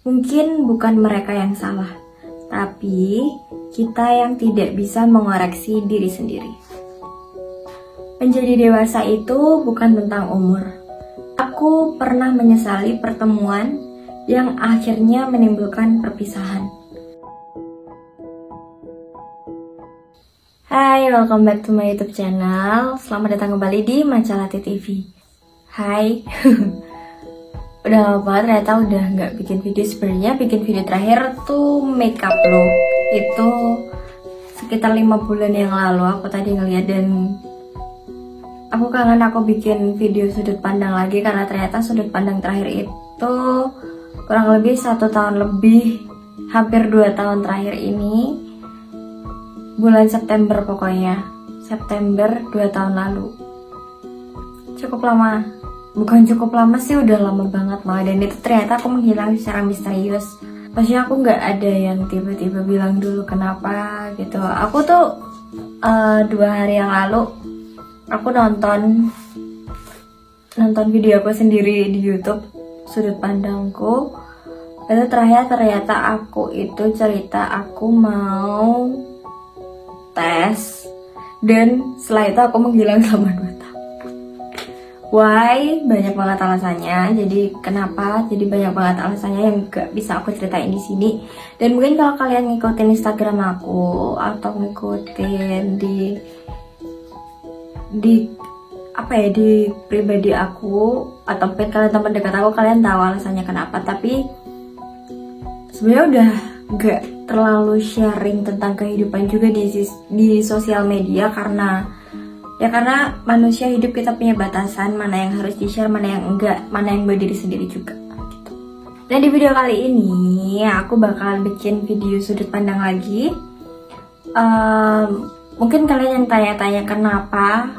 Mungkin bukan mereka yang salah, tapi kita yang tidak bisa mengoreksi diri sendiri. Menjadi dewasa itu bukan tentang umur. Aku pernah menyesali pertemuan yang akhirnya menimbulkan perpisahan. Hai, welcome back to my YouTube channel. Selamat datang kembali di Macalati TV. Hai. Udah lama banget ternyata udah nggak bikin video. Sebenarnya bikin video terakhir tuh makeup look. Itu sekitar 5 bulan yang lalu aku tadi ngeliat, dan aku kangen aku bikin video sudut pandang lagi, karena ternyata sudut pandang terakhir itu kurang lebih 1 tahun lebih, hampir 2 tahun terakhir ini, bulan September pokoknya, September 2 tahun lalu. Cukup lama, bukan cukup lama sih, udah lama banget malah. Dan itu ternyata aku menghilang secara misterius. Maksudnya aku nggak ada yang tiba-tiba bilang dulu kenapa gitu. Aku tuh 2 hari yang lalu aku nonton video aku sendiri di YouTube, sudut pandangku. Itu ternyata aku itu cerita aku mau tes, dan setelah itu aku menghilang selama 2 tahun. Why? Banyak banget alasannya. Jadi kenapa? Jadi banyak banget alasannya yang gak bisa aku ceritain di sini. Dan mungkin kalau kalian ngikutin Instagram aku atau ngikutin di pribadi aku, atau mungkin kalian teman dekat aku, kalian tahu alasannya kenapa. Tapi sebenarnya udah gak terlalu sharing tentang kehidupan juga di sosial media, karena manusia hidup kita punya batasan, mana yang harus di-share, mana yang enggak, mana yang buat diri sendiri juga gitu. Dan di video kali ini aku bakal bikin video sudut pandang lagi. Mungkin kalian yang tanya-tanya kenapa,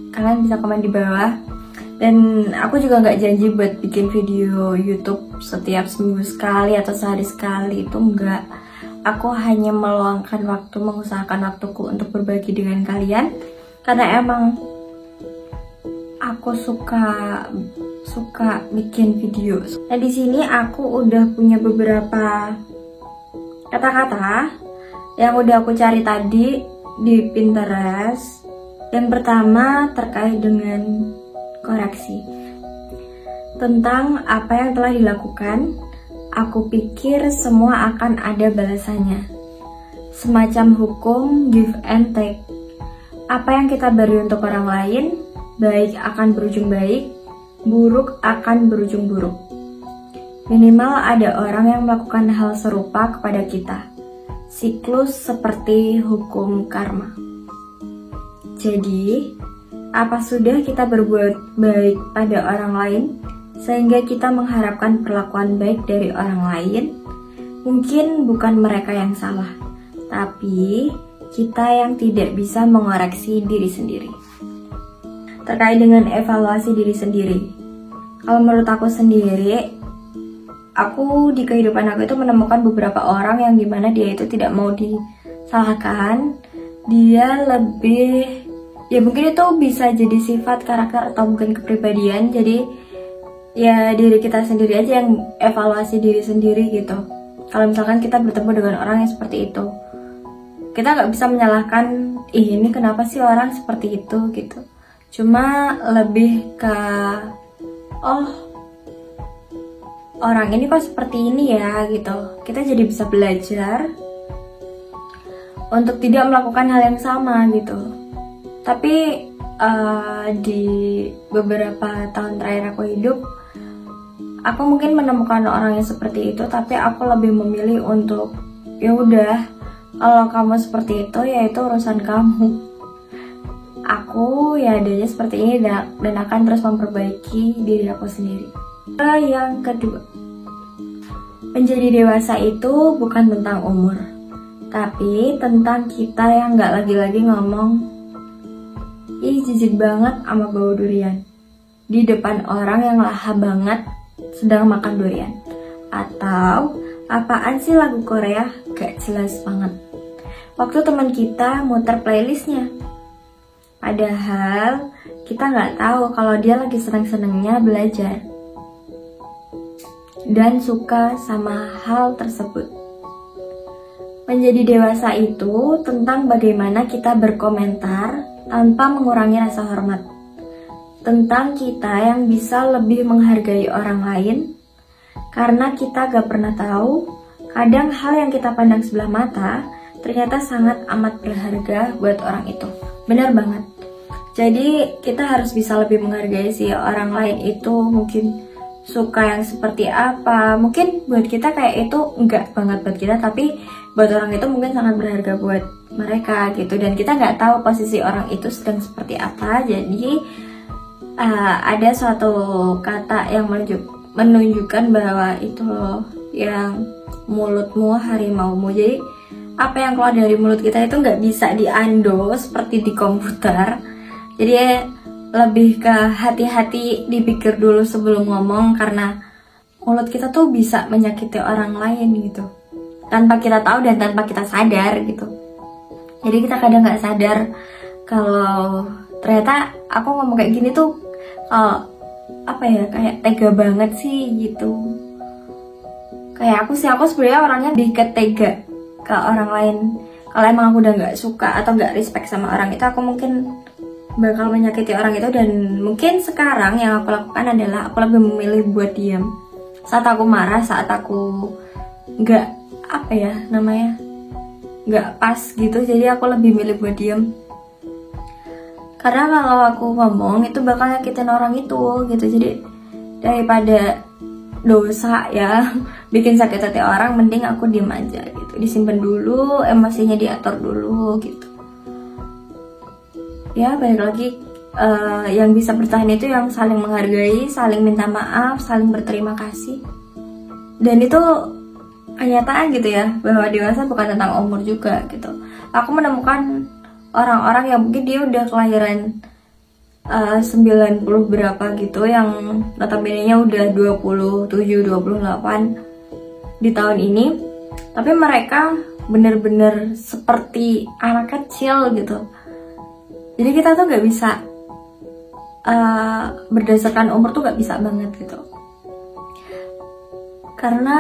kalian bisa komen di bawah. Dan aku juga nggak janji buat bikin video YouTube setiap seminggu sekali atau sehari sekali, itu enggak. Aku hanya meluangkan waktu, mengusahakan waktuku untuk berbagi dengan kalian, karena emang aku suka bikin video. Nah, di sini aku udah punya beberapa kata-kata yang udah aku cari tadi di Pinterest. Yang pertama terkait dengan koreksi. Tentang apa yang telah dilakukan, aku pikir semua akan ada balasannya. Semacam hukum give and take. Apa yang kita beri untuk orang lain, baik akan berujung baik, buruk akan berujung buruk. Minimal ada orang yang melakukan hal serupa kepada kita. Siklus seperti hukum karma. Jadi, apa sudah kita berbuat baik pada orang lain, sehingga kita mengharapkan perlakuan baik dari orang lain? Mungkin bukan mereka yang salah, tapi kita yang tidak bisa mengoreksi diri sendiri. Terkait dengan evaluasi diri sendiri, kalau menurut aku sendiri, aku di kehidupan aku itu menemukan beberapa orang yang dimana dia itu tidak mau disalahkan. Dia lebih, ya mungkin itu bisa jadi sifat, karakter, atau mungkin kepribadian. Jadi ya diri kita sendiri aja yang evaluasi diri sendiri gitu. Kalau misalkan kita bertemu dengan orang yang seperti itu, kita nggak bisa menyalahkan, ini kenapa sih orang seperti itu gitu. Cuma lebih ke, oh orang ini kok seperti ini ya gitu. Kita jadi bisa belajar untuk tidak melakukan hal yang sama gitu. Tapi di beberapa tahun terakhir aku hidup, aku mungkin menemukan orang yang seperti itu, tapi aku lebih memilih untuk ya udah, kalau kamu seperti itu, ya itu urusan kamu. Aku ya adanya seperti ini, dan akan terus memperbaiki diri aku sendiri. Yang kedua, menjadi dewasa itu bukan tentang umur, tapi tentang kita yang nggak lagi-lagi ngomong, ih jijik banget sama bau durian, di depan orang yang lahap banget sedang makan durian. Atau, apaan sih lagu Korea, gak jelas banget, waktu teman kita muter playlistnya. Padahal kita nggak tahu kalau dia lagi seneng-senengnya belajar. dan suka sama hal tersebut. Menjadi dewasa itu tentang bagaimana kita berkomentar tanpa mengurangi rasa hormat. Tentang kita yang bisa lebih menghargai orang lain, karena kita gak pernah tahu, kadang hal yang kita pandang sebelah mata ternyata sangat amat berharga buat orang itu. Benar banget. Jadi kita harus bisa lebih menghargai si orang lain itu, mungkin suka yang seperti apa. Mungkin buat kita kayak itu enggak banget buat kita, tapi buat orang itu mungkin sangat berharga buat mereka gitu. Dan kita nggak tahu posisi orang itu sedang seperti apa. Jadi ada suatu kata yang menunjukkan bahwa itu loh, yang mulutmu harimaumu. Jadi apa yang keluar dari mulut kita itu nggak bisa diundo seperti di komputer. Jadi lebih ke hati-hati, dipikir dulu sebelum ngomong, karena mulut kita tuh bisa menyakiti orang lain gitu, tanpa kita tahu dan tanpa kita sadar gitu. Jadi kita kadang nggak sadar kalau ternyata aku ngomong kayak gini tuh apa ya, kayak tega banget sih gitu. Kayak aku sebenarnya orangnya lebih tega ke orang lain. Kalau emang aku udah nggak suka atau nggak respect sama orang itu, aku mungkin bakal menyakiti orang itu. Dan mungkin sekarang yang aku lakukan adalah aku lebih memilih buat diam saat aku marah, saat aku nggak apa ya namanya, nggak pas gitu. Jadi aku lebih milih buat diam, karena kalau aku ngomong itu bakal nyakitin orang itu gitu. Jadi daripada dosa ya bikin sakit hati orang, mending aku diem aja gitu, disimpan dulu, emosinya diatur dulu gitu. Ya balik lagi, yang bisa bertahan itu yang saling menghargai, saling minta maaf, saling berterima kasih. Dan itu kenyataan gitu ya, bahwa dewasa bukan tentang umur juga gitu. Aku menemukan orang-orang yang mungkin dia udah kelahiran 90 berapa gitu, yang notabene-nya udah 27, 28 di tahun ini, tapi mereka bener-bener seperti anak kecil gitu. Jadi kita tuh gak bisa berdasarkan umur tuh gak bisa banget gitu, karena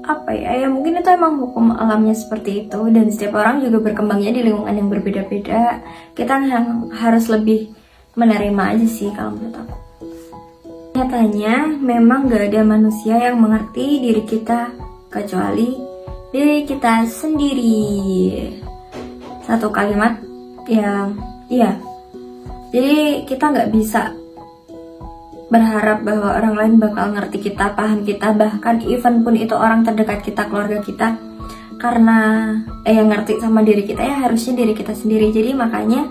apa ya, mungkin itu emang hukum alamnya seperti itu. Dan setiap orang juga berkembangnya di lingkungan yang berbeda-beda. Kita yang harus lebih menerima aja sih kalau menurut aku. Nyatanya memang gak ada manusia yang mengerti diri kita kecuali diri kita sendiri. Satu kalimat yang iya. Jadi kita gak bisa berharap bahwa orang lain bakal ngerti kita, paham kita, bahkan even pun itu orang terdekat kita, keluarga kita, karena yang ngerti sama diri kita ya harusnya diri kita sendiri. Jadi makanya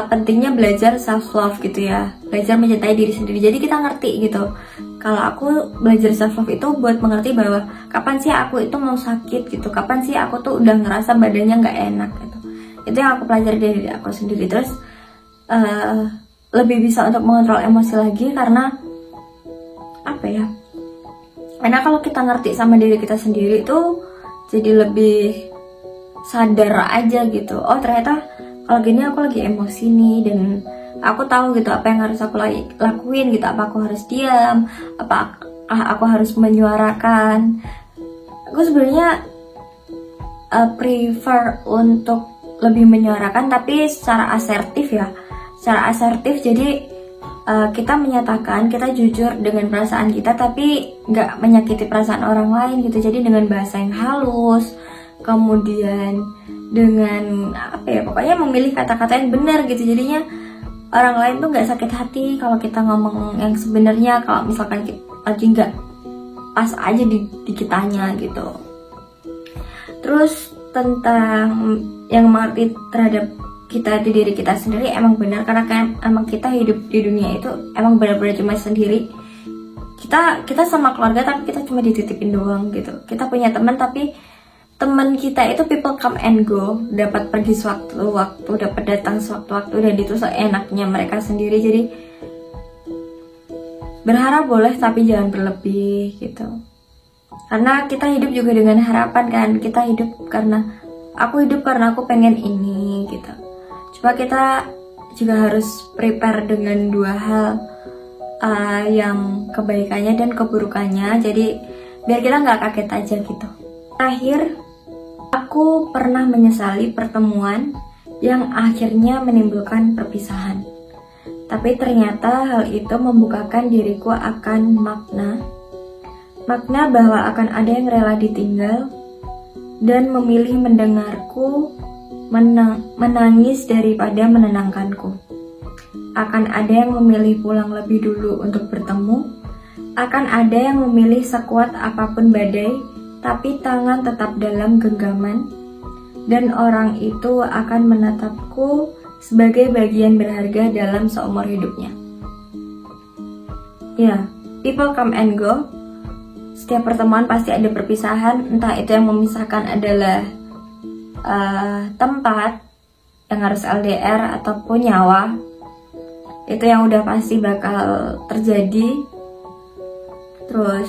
pentingnya belajar self love gitu ya, belajar mencintai diri sendiri. Jadi kita ngerti gitu. Kalau aku belajar self love itu buat mengerti bahwa kapan sih aku itu mau sakit gitu, kapan sih aku tuh udah ngerasa badannya nggak enak gitu. Itu yang aku pelajari dari diri aku sendiri. Terus lebih bisa untuk mengontrol emosi lagi, karena apa ya, karena kalau kita ngerti sama diri kita sendiri itu jadi lebih sadar aja gitu. Oh ternyata kalau gini aku lagi emosi nih, dan aku tahu gitu apa yang harus aku lakuin gitu. Apa aku harus diam, apakah aku harus menyuarakan. Aku sebenarnya prefer untuk lebih menyuarakan, tapi secara asertif ya, secara asertif. Jadi kita menyatakan, kita jujur dengan perasaan kita, tapi nggak menyakiti perasaan orang lain gitu. Jadi dengan bahasa yang halus, kemudian dengan apa ya, pokoknya memilih kata-kata yang benar gitu. Jadinya orang lain tuh nggak sakit hati kalau kita ngomong yang sebenarnya, kalau misalkan kita lagi nggak pas aja di kitanya gitu. Terus tentang yang mengerti terhadap kita di diri kita sendiri, emang benar, karena kan emang kita hidup di dunia itu emang benar-benar cuma sendiri. Kita sama keluarga tapi kita cuma dititipin doang gitu. Kita punya teman tapi teman kita itu people come and go, dapat pergi sewaktu-waktu, dapat datang sewaktu-waktu, dan itu seenaknya mereka sendiri. Jadi berharap boleh tapi jangan berlebih gitu. Karena kita hidup juga dengan harapan kan. Kita hidup karena aku pengen ini gitu. Coba kita juga harus prepare dengan dua hal. yang kebaikannya dan keburukannya, jadi biar kita nggak kaget aja gitu. Terakhir, aku pernah menyesali pertemuan yang akhirnya menimbulkan perpisahan. Tapi ternyata hal itu membukakan diriku akan makna bahwa akan ada yang rela ditinggal dan memilih mendengarku menangis daripada menenangkanku. Akan ada yang memilih pulang lebih dulu untuk bertemu. Akan ada yang memilih sekuat apapun badai, tapi tangan tetap dalam genggaman. Dan orang itu akan menatapku sebagai bagian berharga dalam seumur hidupnya. Ya, people come and go. Setiap pertemuan pasti ada perpisahan, entah itu yang memisahkan adalah tempat yang harus LDR ataupun nyawa. Itu yang udah pasti bakal terjadi. Terus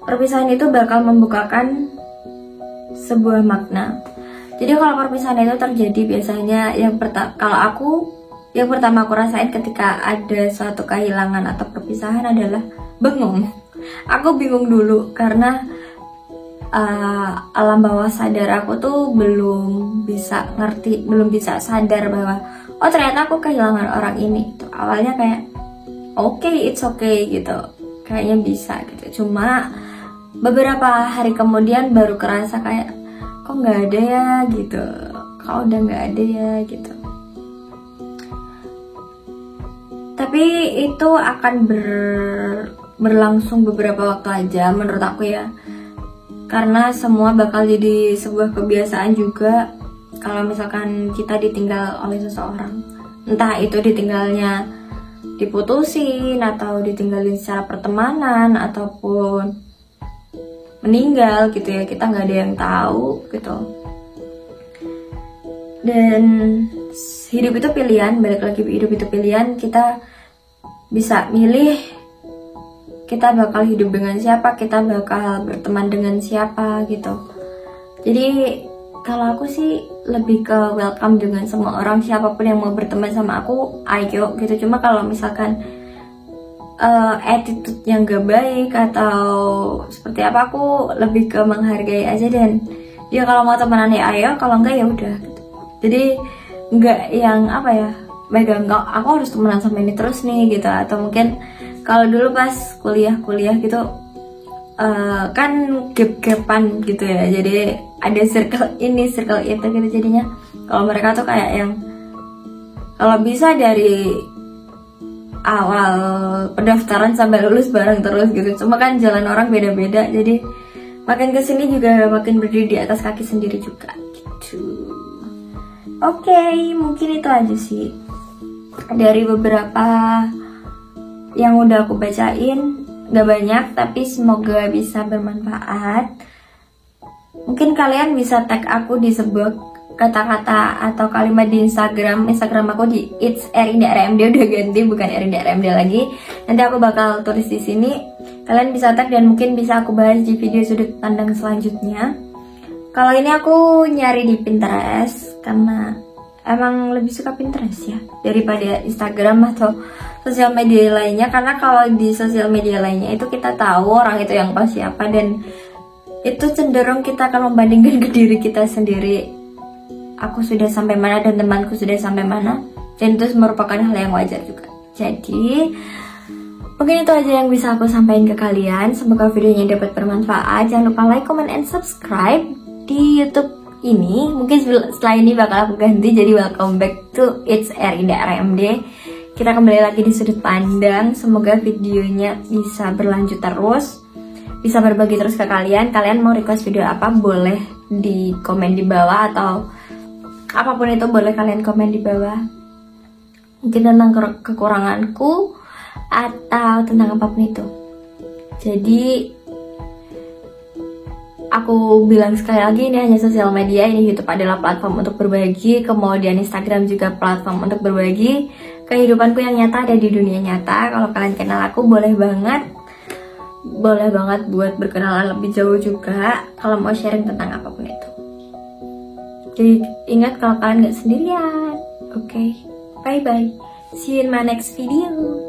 perpisahan itu bakal membukakan sebuah makna. Jadi kalau perpisahan itu terjadi biasanya yang pertama aku rasain ketika ada suatu kehilangan atau perpisahan adalah bengong. Aku bingung dulu karena alam bawah sadar aku tuh belum bisa sadar bahwa oh ternyata aku kehilangan orang ini. Tuh, awalnya kayak it's okay gitu, kayaknya bisa gitu. Cuma beberapa hari kemudian baru kerasa kayak kok nggak ada ya gitu, kok udah nggak ada ya gitu. Tapi itu akan berlangsung beberapa waktu aja menurut aku ya, karena semua bakal jadi sebuah kebiasaan juga kalau misalkan kita ditinggal oleh seseorang, entah itu ditinggalnya diputusin atau ditinggalin secara pertemanan ataupun meninggal gitu ya, kita nggak ada yang tahu gitu. Dan hidup itu pilihan, balik lagi hidup itu pilihan, kita bisa milih kita bakal hidup dengan siapa, kita bakal berteman dengan siapa gitu. Jadi kalau aku sih lebih ke welcome dengan semua orang, siapapun yang mau berteman sama aku, ayo gitu. Cuma kalau misalkan attitude yang gak baik atau seperti apa, aku lebih ke menghargai aja, dan ya kalau mau temenan ya ayo, kalau enggak ya udah gitu. Jadi nggak yang apa ya, megang enggak aku harus temenan sama ini terus nih gitu. Atau mungkin kalau dulu pas kuliah gitu kan gap-gapan gitu ya, jadi ada circle ini circle itu gitu. Jadinya kalau mereka tuh kayak yang kalau bisa dari awal pendaftaran sampai lulus bareng terus gitu. Cuma kan jalan orang beda-beda, jadi makin kesini juga makin berdiri di atas kaki sendiri juga gitu. Oke, mungkin itu aja sih dari beberapa yang udah aku bacain. Gak banyak, tapi semoga bisa bermanfaat. Mungkin kalian bisa tag aku di sebuah kata-kata atau kalimat di Instagram aku di It's Erinda-RMD, udah ganti bukan Erinda-RMD lagi. Nanti aku bakal tulis di sini. Kalian bisa tag dan mungkin bisa aku bahas di video sudut pandang selanjutnya. Kalau ini aku nyari di Pinterest karena emang lebih suka Pinterest ya daripada Instagram atau sosial media lainnya. Karena kalau di sosial media lainnya itu kita tahu orang itu yang pas siapa, dan itu cenderung kita akan membandingkan ke diri kita sendiri. Aku sudah sampai mana dan temanku sudah sampai mana, dan itu merupakan hal yang wajar juga. Jadi mungkin itu aja yang bisa aku sampaikan ke kalian. Semoga videonya dapat bermanfaat. Jangan lupa like, comment, and subscribe di YouTube ini. Mungkin setelah ini bakal aku ganti jadi welcome back to It's Erinda-RMD. Kita kembali lagi di sudut pandang. Semoga videonya bisa berlanjut terus, bisa berbagi terus ke kalian. Kalian mau request video apa boleh di komen di bawah, atau apapun itu boleh kalian komen di bawah. Mungkin tentang kekuranganku atau tentang apapun itu. Jadi aku bilang sekali lagi, ini hanya sosial media. Ini YouTube adalah platform untuk berbagi, kemudian Instagram juga platform untuk berbagi kehidupanku yang nyata ada di dunia nyata. Kalau kalian kenal aku boleh banget buat berkenalan lebih jauh juga kalau mau sharing tentang apapun itu. Jadi ingat kalau kalian gak sendirian. Oke, bye bye, see you in my next video.